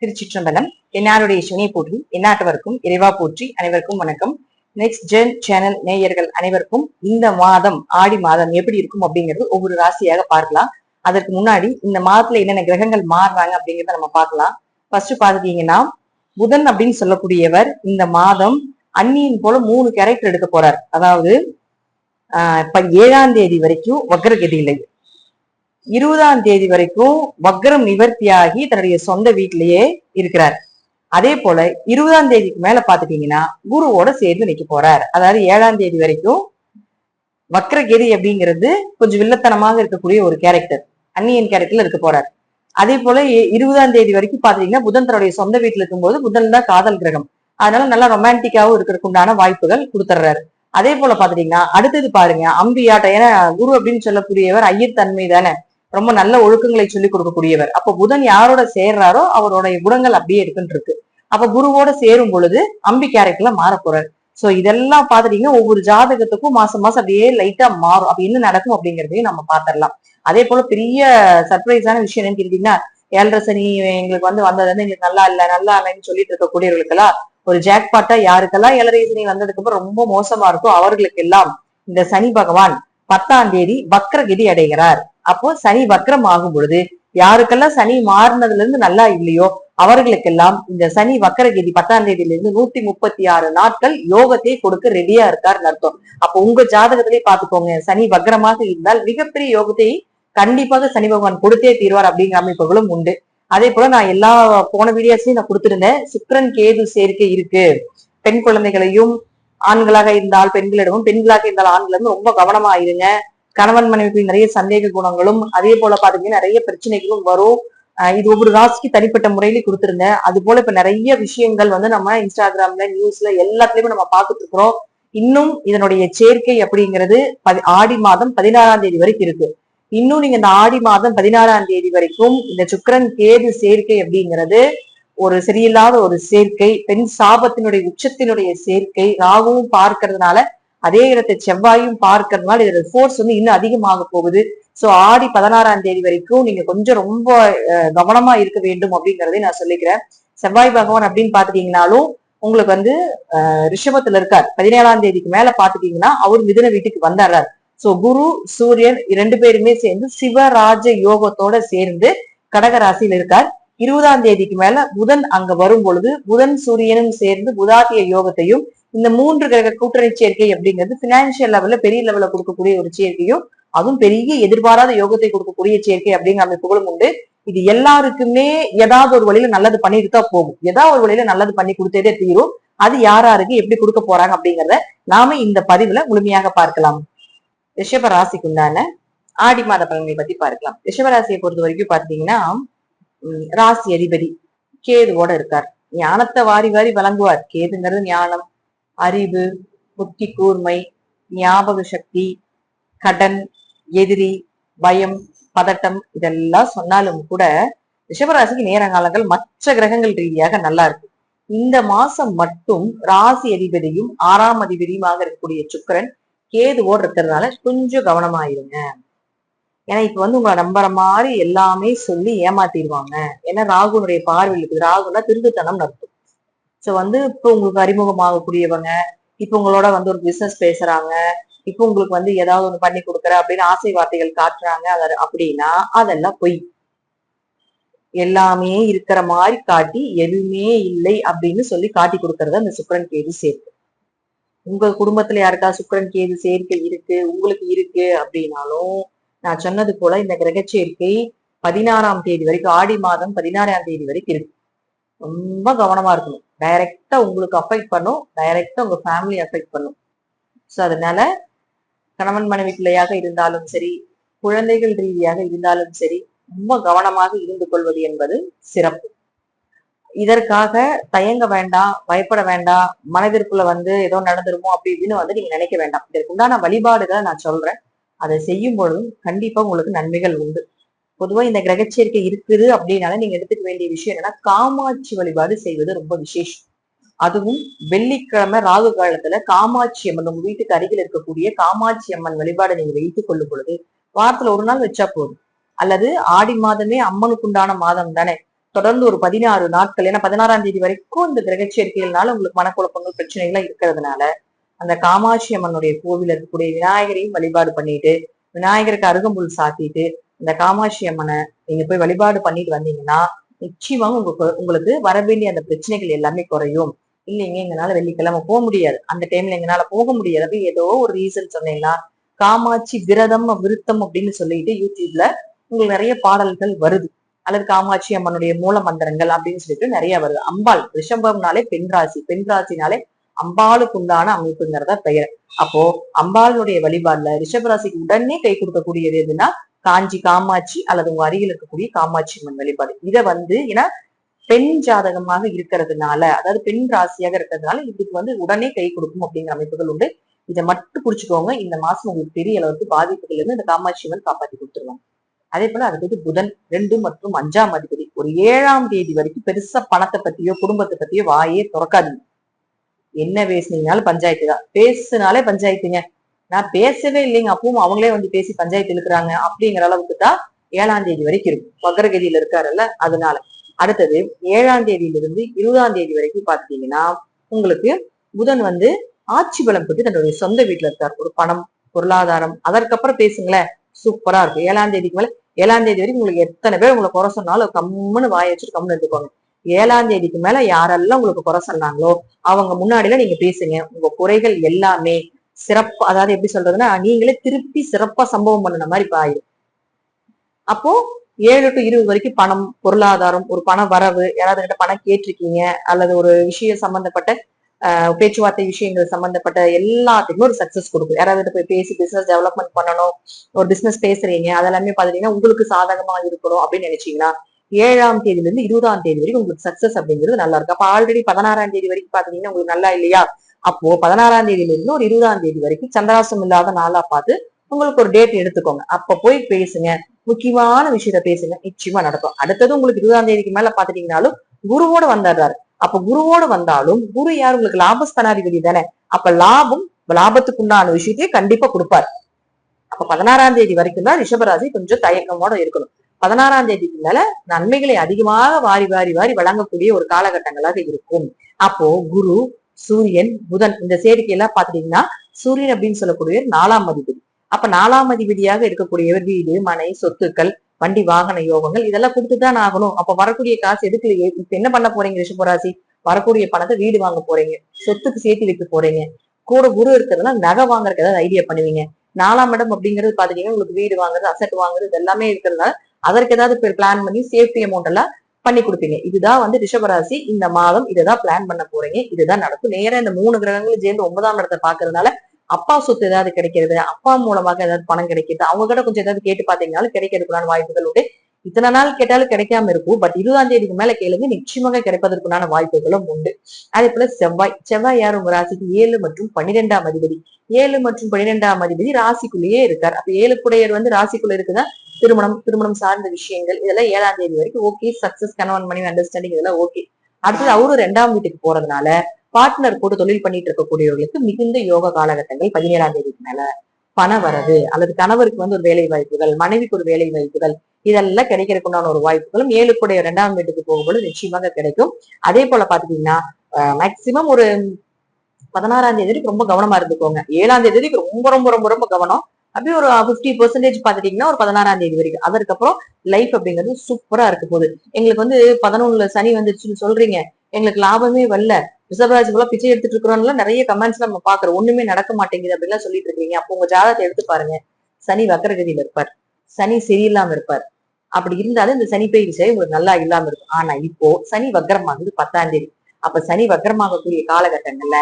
திருச்சிற்றம்பலம். என்னாருடைய சிவனை போற்றி எந்நாட்டவர்க்கும் இறைவா போற்றி. அனைவருக்கும் வணக்கம். நெக்ஸ்ட் ஜென் சேனல் நேயர்கள் அனைவருக்கும் இந்த மாதம் ஆடி மாதம் எப்படி இருக்கும் அப்படிங்கிறது ஒவ்வொரு ராசியாக பார்க்கலாம். அதற்கு முன்னாடி இந்த மாதத்துல என்னென்ன கிரகங்கள் மாறுறாங்க அப்படிங்கிறத நம்ம பார்க்கலாம். ஃபர்ஸ்ட் பாத்துட்டீங்கன்னா புதன் அப்படின்னு சொல்லக்கூடியவர் இந்த மாதம் அந்நியின் போல 3 கேரக்டர் எடுக்க போறார். அதாவது இப்ப 7ஆம் தேதி வரைக்கும் வக்ரகதியில, 20ஆம் தேதி வரைக்கும் வக்ரம் நிவர்த்தியாகி தன்னுடைய சொந்த வீட்டிலேயே இருக்கிறார். அதே போல 20ஆம் தேதிக்கு மேல பாத்துட்டீங்கன்னா குருவோட சேர்ந்து நிக்க போறார். அதாவது 7ஆம் தேதி வரைக்கும் வக்ரகதி அப்படிங்கிறது கொஞ்சம் வில்லத்தனமாக இருக்கக்கூடிய ஒரு கேரக்டர், அந்நியன் கேரக்டர்ல இருக்க போறார். அதே போல 20ஆம் தேதி வரைக்கும் பாத்தீங்கன்னா புதன் தன்னுடைய சொந்த வீட்டுல இருக்கும்போது புதன் தான் காதல் கிரகம், அதனால நல்லா ரொமான்டிக்காவும் இருக்கிறதுக்கு உண்டான வாய்ப்புகள் கொடுத்துட்றாரு. அதே போல பாத்துட்டீங்கன்னா அடுத்தது பாருங்க அம்பியாட்டம். ஏன்னா குரு அப்படின்னு சொல்லக்கூடியவர் ஐயத்தன்மை தானே, ரொம்ப நல்ல ஒழுக்கங்களை சொல்லி கொடுக்கக்கூடியவர். அப்ப புதன் யாரோட சேர்றாரோ அவருடைய குணங்கள் அப்படியே இருக்குன்னு இருக்கு. அப்ப குருவோட சேரும் பொழுது அம்பி கேரக்டர்ல மாற போறாரு. சோ இதெல்லாம் பாத்துட்டீங்கன்னா ஒவ்வொரு ஜாதகத்துக்கும் மாசம் மாசம் அப்படியே லைட்டா மாறும். அப்ப என்ன நடக்கும் அப்படிங்கறதையும் நம்ம பாத்திரலாம். அதே போல பெரிய சர்ப்ரைஸான விஷயம் என்னன்னு கேட்டீங்கன்னா 7.5 சனி எங்களுக்கு வந்தது வந்து எங்களுக்கு நல்லா இல்லைன்னு சொல்லிட்டு இருக்கக்கூடியவர்களுக்கெல்லாம் ஒரு ஜாக்பாட்டா, யாருக்கெல்லாம் 7.5 சனி வந்ததுக்கு அப்புறம் ரொம்ப மோசமா இருக்கும் அவர்களுக்கு எல்லாம் இந்த சனி பகவான் 10ஆம் தேதி வக்ரகதி அடைகிறார். அப்போ சனி வக்ரம் ஆகும் பொழுது யாருக்கெல்லாம் சனி மாறினதுல இருந்து நல்லா இல்லையோ அவர்களுக்கெல்லாம் இந்த சனி வக்ரகதி 10ஆம் தேதியில இருந்து 136 நாட்கள் யோகத்தை கொடுக்க ரெடியா இருக்காருன்னு அர்த்தம். அப்போ உங்க ஜாதகத்திலேயே பாத்துக்கோங்க, சனி வக்ரமாக இருந்தால் மிகப்பெரிய யோகத்தை கண்டிப்பாக சனி பகவான் கொடுத்தே தீர்வார் அப்படிங்கிற அமைப்புகளும் உண்டு. அதே போல நான் எல்லா போன வீடியோஸ்லயும் நான் கொடுத்திருந்தேன், சுக்கிரன் கேது சேர்க்கை இருக்கு. பெண் குழந்தைகளையும் ஆண்களாக இருந்தால் பெண்களிடமும், பெண்களாக இருந்தால் ஆண்களிடமும் ரொம்ப கவனமா இருங்க. கணவன் மனைவிக்கு நிறைய சந்தேக குணங்களும் அதே போல பாத்தீங்கன்னா நிறைய பிரச்சனைகளும் வரும். இது ஒவ்வொரு ராசிக்கு தனிப்பட்ட முறையில கொடுத்திருந்தேன். அது போல இப்ப நிறைய விஷயங்கள் வந்து நம்ம இன்ஸ்டாகிராம்ல நியூஸ்ல எல்லாத்துலயுமே நம்ம பார்த்துட்டு இருக்கிறோம். இன்னும் இதனுடைய சேர்க்கை அப்படிங்கிறது ஆடி மாதம் 16ஆம் தேதி வரைக்கும் இருக்கு. இன்னும் நீங்க இந்த ஆடி மாதம் 16ஆம் தேதி வரைக்கும் இந்த சுக்கிரன் கேது சேர்க்கை அப்படிங்கிறது ஒரு சரியில்லாத ஒரு சேர்க்கை, பெண் சாபத்தினுடைய உச்சத்தினுடைய சேர்க்கை, ராகுவும் பார்க்கறதுனால அதே இடத்தை செவ்வாயும் பார்க்கறதுனால இதோட ஃபோர்ஸ் வந்து இன்னும் அதிகமாக போகுது. சோ ஆடி 16ஆம் தேதி வரைக்கும் நீங்க கொஞ்சம் ரொம்ப கவனமா இருக்க வேண்டும் அப்படிங்கறதை நான் சொல்லிக்கிறேன். செவ்வாய் பகவான் அப்படின்னு பாத்துட்டீங்கன்னாலும் உங்களுக்கு வந்து ரிஷபத்துல இருக்கார். 17ஆம் தேதிக்கு மேல பாத்துட்டீங்கன்னா அவர் மிதுன வீட்டுக்கு வந்துடுறார். சோ குரு சூரியன் 2 பேருமே சேர்ந்து சிவராஜ யோகத்தோட சேர்ந்து கடக ராசியில் இருக்கார். 20ஆம் தேதிக்கு மேல புதன் அங்க வரும் பொழுது புதன் சூரியனும் சேர்ந்து புதாத்திய யோகத்தையும், இந்த 3 கிரக கூட்டணி சேர்க்கை அப்படிங்கிறது பினான்சியல் லெவல்ல பெரிய லெவல்ல கொடுக்கக்கூடிய ஒரு சேர்க்கையும், அதுவும் பெரிய எதிர்பாராத யோகத்தை கொடுக்கக்கூடிய சேர்க்கை அப்படிங்கிற அமைப்புகளும் உண்டு. இது எல்லாருக்குமே ஏதாவது ஒரு வழியில நல்லது பண்ணிட்டு தான் போகும், ஏதாவது ஒரு வழியில நல்லது பண்ணி கொடுத்ததே தீரும். அது யாராருக்கு எப்படி கொடுக்க போறாங்க அப்படிங்கிறத நாம இந்த பதிவுல முழுமையாக பார்க்கலாம். ரிஷப ராசிக்கு உண்டான ஆடி மாத பலன்களை பத்தி பார்க்கலாம். ரிஷபராசியை பொறுத்த வரைக்கும் பாத்தீங்கன்னா ராசி அதிபதி கேதுவோட இருக்கார். ஞானத்தை வாரி வாரி வழங்குவார். கேதுங்கிறது ஞானம், அறிவு, புத்தி கூர்மை, ஞாபக சக்தி, கடன், எதிரி, பயம், பதட்டம் இதெல்லாம் சொன்னாலும் கூட ரிஷபராசிக்கு நேரங்காலங்கள் மற்ற கிரகங்கள் ரீதியாக நல்லா இருக்கு. இந்த மாசம் மட்டும் ராசி அதிபதியும் 6ஆம் அதிபதியுமாக இருக்கக்கூடிய சுக்கிரன் கேதுவோடு இருக்கிறதுனால கொஞ்சம் கவனமாயிருங்க. ஏன்னா இப்ப வந்து உங்களை நம்புற மாதிரி எல்லாமே சொல்லி ஏமாத்திடுவாங்க. ஏன்னா ராகுனுடைய பார்வையில் இருக்குது. ராகுனா திருந்துத்தனம் அர்த்தம். சோ வந்து இப்ப உங்களுக்கு அறிமுகமாகக்கூடியவங்க இப்ப உங்களோட வந்து ஒரு பிசினஸ் பேசுறாங்க, இப்ப உங்களுக்கு வந்து ஏதாவது ஒண்ணு பண்ணி கொடுக்குற அப்படின்னு ஆசை வார்த்தைகள் காட்டுறாங்க. அப்படின்னா அதெல்லாம் பொய். எல்லாமே இருக்கிற மாதிரி காட்டி எதுவுமே இல்லை அப்படின்னு சொல்லி காட்டி கொடுக்கறது அந்த சுக்கிரன் கேது சேர்க்கை. உங்க குடும்பத்துல யாருக்கா சுக்கிரன் கேது சேர்க்கை இருக்கு, உங்களுக்கு இருக்கு அப்படின்னாலும் நான் சொன்னது போல இந்த கிரக சேர்க்கை 16ஆம் தேதி வரைக்கும், ஆடி மாதம் 16ஆம் தேதி வரைக்கும் இருக்கு. ரொம்ப கவனமா இருக்கணும். டைரக்டா உங்களுக்கு அஃபெக்ட் பண்ணும், டைரக்டா உங்க ஃபேமிலி அஃபெக்ட் பண்ணும். சோ அதனால கணவன் மனைவிக்குள்ளையாக இருந்தாலும் சரி, குழந்தைகள் ரீதியாக இருந்தாலும் சரி, ரொம்ப கவனமாக இருந்து கொள்வது என்பது சிறப்பு. இதற்காக தயங்க வேண்டாம், பயப்பட வேண்டாம், மனதிற்குள்ள வந்து ஏதோ நடந்துருமோ அப்படி இப்படின்னு வந்து நீங்க நினைக்க வேண்டாம். இதற்குண்டான வழிபாடுகளை நான் சொல்றேன். அதை செய்யும் பொழுதும் கண்டிப்பா உங்களுக்கு நன்மைகள் உண்டு. பொதுவா இந்த கிரகச்சேர்க்கை இருக்குது அப்படின்னால நீங்க எடுத்துக்க வேண்டிய விஷயம் என்னன்னா காமாட்சி வழிபாடு செய்வது ரொம்ப விசேஷம். அதுவும் வெள்ளிக்கிழமை ராகு காலத்துல காமாட்சி அம்மன், உங்க வீட்டுக்கு அருகில் இருக்கக்கூடிய காமாட்சி அம்மன் வழிபாடு நீங்க வைத்துக் கொள்ளும் பொழுது வாரத்துல ஒரு நாள் வச்சா போதும். அல்லது ஆடி மாதமே அம்மனுக்கு உண்டான மாதம் தானே, தொடர்ந்து ஒரு 16 நாட்கள், ஏன்னா 16ஆம் தேதி வரைக்கும் இந்த கிரக சேர்க்கைகள்னால உங்களுக்கு மனக்குழப்பங்கள் பிரச்சனைகள் இருக்கிறதுனால அந்த காமாட்சி அம்மனுடைய கோவில் இருக்கக்கூடிய விநாயகரையும் வழிபாடு பண்ணிட்டு, விநாயகருக்கு அருகம்புல் சாத்திட்டு, இந்த காமாட்சி அம்மனை நீங்க போய் வழிபாடு பண்ணிட்டு வந்தீங்கன்னா நிச்சயமாக உங்களுக்கு வர வேண்டிய அந்த பிரச்சனைகள் எல்லாமே குறையும். இல்லைங்க எங்கனால வெள்ளிக்கிழமை போக முடியாது, அந்த டைம்ல எங்கனால போக முடியாது அப்படி ஏதோ ஒரு ரீசன் சொன்னீங்கன்னா காமாட்சி விரதம் விருத்தம் அப்படின்னு சொல்லிட்டு யூடியூப்ல உங்களுக்கு நிறைய பாடல்கள் வருது, அல்லது காமாட்சி அம்மனுடைய மூல மந்திரங்கள் அப்படின்னு சொல்லிட்டு நிறைய வருது. அம்பாள் ரிஷம்பம்னாலே பெண் ராசி, பெண் ராசினாலே அம்பாளுக்கு உண்டான அமைப்புங்கிறத பெயர். அப்போ அம்பாளுடைய வழிபாடுல ரிஷபராசிக்கு உடனே கை கொடுக்கக்கூடியது எதுன்னா காஞ்சி காமாட்சி அல்லது உங்க அருகில் இருக்கக்கூடிய காமாட்சி அம்மன் வழிபாடு. இதை ஏன்னா பெண் ஜாதகமாக இருக்கிறதுனால, அதாவது பெண் ராசியாக இருக்கிறதுனால இதுக்கு உடனே கை கொடுக்கும் அப்படிங்கிற அமைப்புகள் உண்டு. இதை மட்டும் புடிச்சுக்கோங்க. இந்த மாசம் உங்களுக்கு பெரிய அளவுக்கு பாதிப்புகள் இருந்து இந்த காமாட்சி அம்மன் காப்பாத்தி கொடுத்துருவாங்க. அதே போல அடுத்தது புதன் 2 மற்றும் 5ஆம் அதிபதி. ஒரு 7ஆம் தேதி வரைக்கும் பெருசா பணத்தை பத்தியோ குடும்பத்தை பத்தியோ வாயே திறக்காதீங்க. என்ன பேசுனீங்கனாலும் பஞ்சாயத்து தான், பேசுனாலே பஞ்சாயத்துங்க. நான் பேசவே இல்லைங்க அப்பவும் அவங்களே பேசி பஞ்சாயத்து இழுக்கிறாங்க அப்படிங்கிற அளவுக்கு தான் 7ஆம் தேதி வரைக்கும் இருக்கும். வக்ரகதியில இருக்காருல்ல, அதனால. அடுத்தது 7ஆம் தேதியிலிருந்து 20ஆம் தேதி வரைக்கும் பாத்தீங்கன்னா உங்களுக்கு புதன் ஆட்சி பலம் பெற்று தன்னுடைய சொந்த வீட்டுல இருக்காரு. ஒரு பணம் பொருளாதாரம் அதற்கப்புறம் பேசுங்களேன் சூப்பரா இருக்கும். 7ஆம் தேதிக்கு மேல 7ஆம் தேதி வரைக்கும் உங்களுக்கு எத்தனை பேர் உங்களை குறை சொன்னாலும் கம்முன்னு வாய வச்சுட்டு கம்முன்னு எடுத்துக்கோங்க. 7ஆம் தேதிக்கு மேல யாரெல்லாம் உங்களுக்கு குறை சொன்னாங்களோ அவங்க முன்னாடில நீங்க பேசுங்க. உங்க குறைகள் எல்லாமே சிறப்பா, அதாவது எப்படி சொல்றதுன்னா நீங்களே திருப்பி சிறப்பா சம்பவம் பண்ணுன மாதிரி ஆயிடும். அப்போ 7 to 20 வரைக்கும் பணம் பொருளாதாரம், ஒரு பண வரவு, யாராவது கிட்ட பணம் கேட்டிருக்கீங்க அல்லது ஒரு விஷயம் சம்பந்தப்பட்ட பேச்சுவார்த்தை விஷயங்கள் சம்பந்தப்பட்ட எல்லாத்துக்குமே ஒரு சக்சஸ் கொடுக்கும். யாராவது போய் பேசி பிசினஸ் டெவலப்மெண்ட் பண்ணணும், ஒரு பிசினஸ் பேசுறீங்க, அதெல்லாமே பாத்தீங்கன்னா உங்களுக்கு சாதகமா இருக்கணும் அப்படின்னு நினைச்சீங்கன்னா 7ஆம் தேதியில இருந்து 20ஆம் தேதி வரைக்கும் உங்களுக்கு சக்சஸ் அப்படிங்கிறது நல்லா இருக்கு. அப்ப ஆல்ரெடி 16ஆம் தேதி வரைக்கும் பாத்தீங்கன்னா உங்களுக்கு நல்லா இல்லையா, அப்போ 16ஆம் தேதியில இருந்து ஒரு 20ஆம் தேதி வரைக்கும் சந்திராசம் இல்லாத நாளா பார்த்து உங்களுக்கு ஒரு டேட் எடுத்துக்கோங்க. அப்ப போய் பேசுங்க, முக்கியமான விஷயத்த பேசுங்க, நிச்சயமா நடக்கும். அடுத்தது உங்களுக்கு 20ஆம் தேதிக்கு மேல பாத்துட்டீங்கன்னாலும் குருவோட வந்துடுறாரு. அப்ப குருவோட வந்தாலும் குரு யார், உங்களுக்கு லாபஸ்தானாதிபதி தானே. அப்ப லாபத்துக்கு உண்டான விஷயத்தையே கண்டிப்பா கொடுப்பாரு. அப்ப 16ஆம் தேதி வரைக்கும் தான் ரிஷபராசி கொஞ்சம் தயக்கமோட இருக்கணும். 16ஆம் தேதிக்கு மேல நன்மைகளை அதிகமாக வாரி வாரி வாரி வழங்கக்கூடிய ஒரு காலகட்டங்களாக இருக்கும். அப்போ குரு, சூரியன், புதன் இந்த சேர்க்கை எல்லாம் பாத்துட்டீங்கன்னா சூரியன் அப்படின்னு சொல்லக்கூடிய 4ஆம் அதிபதி. அப்ப 4ஆம் அதிபதியாக இருக்கக்கூடியவர் வீடு, மனை, சொத்துக்கள், வண்டி, வாகன யோகங்கள் இதெல்லாம் கொடுத்துதான் ஆகணும். அப்ப வரக்கூடிய காசு எதுக்கு, இப்ப என்ன பண்ண போறீங்க ரிஷபராசி, வரக்கூடிய பணத்தை வீடு வாங்க போறீங்க, சொத்துக்கு சேர்த்து வைக்க போறீங்க. கூட குரு இருக்கிறதுனா நகை வாங்குறதுக்கு ஏதாவது ஐடியா பண்ணுவீங்க. 4ஆம் இடம் அப்படிங்கிறது பாத்தீங்கன்னா உங்களுக்கு வீடு வாங்குறது, அசட் வாங்குறது இது எல்லாமே இருக்கிறதுனால அதற்கு ஏதாவது பிளான் பண்ணி சேஃப்டி அமௌண்ட் எல்லாம் பண்ணி கொடுப்பீங்க. இதுதான் ரிஷபராசி இந்த மாதம் இதுதான் பிளான் பண்ண போறீங்க, இதுதான் நடக்கும். நேரம் இந்த 3 கிரகங்களும் சேர்ந்து 9ஆம் இடத்தை பாக்குறதுனால அப்பா சொத்து ஏதாவது கிடைக்கிறது, அப்பா மூலமாக ஏதாவது பணம் கிடைக்கிறது, அவங்க கிட்ட கொஞ்சம் ஏதாவது கேட்டு பாத்தீங்கன்னாலும் கிடைக்கிறதுக்குள்ளான வாய்ப்புகள் உண்டு. இத்தனை நாள் கேட்டாலும் கிடைக்காம இருக்கும், பட் 20ஆம் தேதிக்கு மேல கேளுங்க, நிச்சயமாக கிடைப்பதற்குண்டான வாய்ப்புகளும் உண்டு. அதே போல செவ்வாய் யார் உங்க ராசிக்கு 7 மற்றும் 12ஆம் அதிபதி. 7 மற்றும் 12ஆம் அதிபதி ராசிக்குள்ளேயே இருக்கார். அப்ப 7 குடையர் ராசிக்குள்ள இருக்குதான் திருமணம் சார்ந்த விஷயங்கள் இதெல்லாம் 7ஆம் தேதி வரைக்கும் ஓகே, சக்சஸ், கணவன் மனைவி அண்டர்ஸ்டாண்டிங் இதெல்லாம் ஓகே. அடுத்தது அவரு 2ஆம் வீட்டுக்கு போறதுனால பார்ட்னர் கூட தொழில் பண்ணிட்டு இருக்கக்கூடியவர்களுக்கு மிகுந்த யோக காலகட்டங்கள் 17ஆம் தேதிக்கு மேல. பண வரவு அல்லது கணவருக்கு ஒரு வேலை வாய்ப்புகள், மனைவிக்கு ஒரு வேலை வாய்ப்புகள் இதெல்லாம் கிடைக்கிறதுக்குண்டான ஒரு வாய்ப்புகளும் 7 கூட 2ஆம் வீட்டுக்கு போகும்போது நிச்சயமாக கிடைக்கும். அதே போல பாத்தீங்கன்னா மேக்சிமம் ஒரு 16ஆம் தேதி வரைக்கும் ரொம்ப கவனமா இருந்துக்கோங்க. 7ஆம் தேதி வரைக்கும் ரொம்ப ரொம்ப ரொம்ப ரொம்ப கவனம். அப்படியே ஒரு 50% பாத்துட்டீங்கன்னா ஒரு 16ஆம் தேதி வரைக்கும். அதற்கப்புறம் லைஃப் அப்படிங்கிறது சூப்பரா இருக்க போகுது. எங்களுக்கு 11ல சனி வந்துருச்சுன்னு சொல்றீங்க, எங்களுக்கு லாபமே வரல, ரிஷபராசி போல பிச்சை எடுத்துட்டு இருக்கிறோம்ல நிறைய கமெண்ட்ஸ் நம்ம பாக்குறோம், ஒண்ணுமே நடக்க மாட்டேங்குது அப்படின்லாம் சொல்லிட்டு இருக்கீங்க. அப்போ உங்க ஜாதகத்தை எடுத்து பாருங்க. சனி வக்கரகதியில இருப்பார், சனி சரியில்லாம இருப்பார். அப்படி இருந்தாலும் இந்த சனி பயிற்சி உங்களுக்கு நல்லா இல்லாம இருக்கும். ஆனா இப்போ சனி வக்கரமாகுது 10ஆம் தேதி. அப்ப சனி வக்கரமாகக்கூடிய காலகட்டங்கள்ல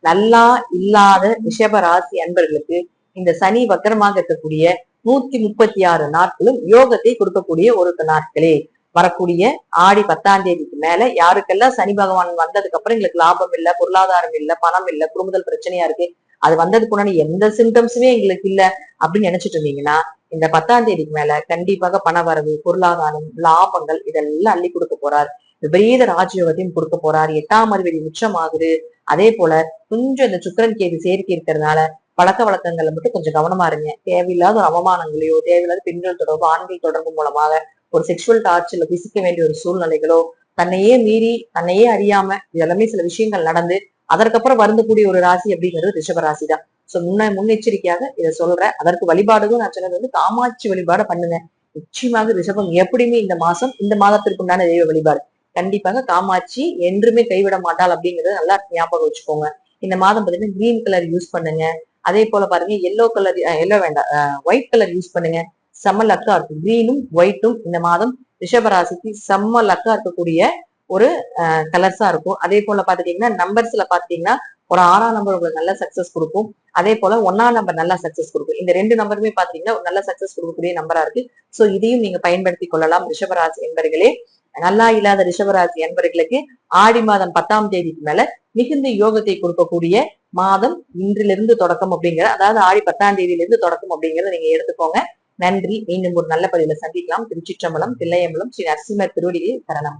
நல்லா இல்லாத ரிஷப ராசி அன்பர்களுக்கு இந்த சனி வக்கரமாக இருக்கக்கூடிய 136 நாட்களும் யோகத்தை கொடுக்கக்கூடிய ஒரு நாட்களே. வரக்கூடிய ஆடி 10ஆம் தேதிக்கு மேல யாருக்கெல்லாம் சனி பகவான் வந்ததுக்கு அப்புறம் எங்களுக்கு லாபம் இல்ல, பொருளாதாரம் இல்ல, பணம் இல்ல, குடும்பத்தில் பிரச்சனையா இருக்கு, அது வந்ததுக்கு முன்னாடி எந்த சிம்டம்ஸுமே எங்களுக்கு இல்ல அப்படின்னு நினைச்சிட்டு இருந்தீங்கன்னா இந்த 10ஆம் தேதிக்கு மேல கண்டிப்பாக பண வரவு, பொருளாதாரம், லாபங்கள் இதெல்லாம் அள்ளி கொடுக்க போறார். விபரீத ராஜயோகத்தையும் கொடுக்க போறார். 8ஆம் அதிபதி உச்சமாகுது. அதே போல கொஞ்சம் இந்த சுக்கிரன் கேது சேர்க்கை இருக்கிறதுனால பழக்க வழக்கங்கள்ல மட்டும் கொஞ்சம் கவனமா இருங்க. தேவையில்லாத அவமானங்களையோ, தேவையில்லாத பெண்கள் தொடர்பு, ஆண்கள் தொடர்பு மூலமாக ஒரு செக்ஷுவல் டார்ச்சர்ல விசிக்க வேண்டிய ஒரு சூழ்நிலைகளோ, தன்னையே மீறி தன்னையே அறியாம இதெல்லாமே சில விஷயங்கள் நடந்து அதற்கப்புறம் வருந்தக்கூடிய ஒரு ராசி அப்படிங்கிறது ரிஷப ராசி தான். சோ முன்னெச்சரிக்கையாக இதை சொல்றேன். அதற்கு வழிபாடுகளும் நான் சொன்னது வந்து காமாட்சி வழிபாடு பண்ணுங்க. நிச்சயமாக ரிஷபம் எப்படியுமே இந்த மாதத்திற்கு உண்டான தெய்வ வழிபாடு கண்டிப்பாக காமாட்சி என்றுமே கைவிட மாட்டாள் அப்படிங்கறத நல்லா ஞாபகம் வச்சுக்கோங்க. இந்த மாதம் பாத்தீங்கன்னா கிரீன் கலர் யூஸ் பண்ணுங்க. அதே போல பாருங்க எல்லோ வேண்டாம், ஒயிட் கலர் யூஸ் பண்ணுங்க. செம்ம லக்கா இருக்கும். கிரீனும் ஒயிட்டும் இந்த மாதம் ரிஷபராசிக்கு செம்ம லக்கா இருக்கக்கூடிய ஒரு கலர்ஸா இருக்கும். அதே போல பாத்துட்டீங்கன்னா நம்பர்ஸ்ல பாத்தீங்கன்னா ஒரு 6ஆம் நம்பர் உங்களுக்கு நல்ல சக்சஸ் கொடுக்கும். அதே போல 1ஆம் நம்பர் நல்லா சக்சஸ் கொடுக்கும். இந்த 2 நம்பருமே பாத்தீங்கன்னா ஒரு நல்ல சக்சஸ் கொடுக்கக்கூடிய நம்பரா இருக்கு. சோ இதையும் நீங்க பயன்படுத்தி கொள்ளலாம் ரிஷபராசி என்பர்களே. நல்லா இல்லாத ரிஷபராசி என்பர்களுக்கு ஆடி மாதம் 10ஆம் தேதிக்கு மேல மிகுந்த யோகத்தை கொடுக்கக்கூடிய மாதம் இன்றிலிருந்து தொடக்கம் அதாவது ஆடி 10ஆம் தேதியிலிருந்து தொடக்கம் அப்படிங்கறத நீங்க எடுத்துக்கோங்க. நன்றி. மீண்டும் ஒரு நல்ல பதிவுல சந்திக்கலாம். திருச்சிற்றம்பலம், தில்லையம்பலம், ஸ்ரீ நரசிம்மர் திருவடிகளில் சரணம்.